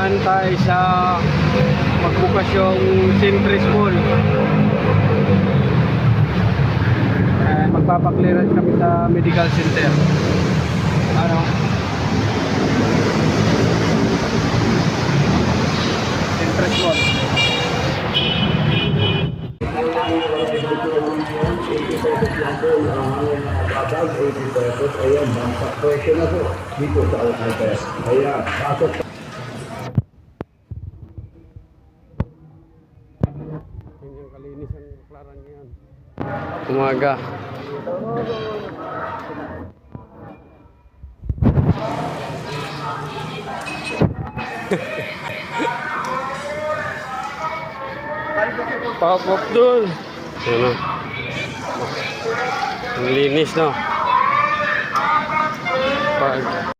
dumaan tayo sa magbukas yung Centris Mall. Magpapaklearance kami sa medical center. Ano? Centris Mall. Ayan, bangsak presyo na po dito sa Alcantara. Ayan, pasok. Yung kalinis ang klaran yan. Umaga. Pop-up doon. Ano? Ang linis, no? Pag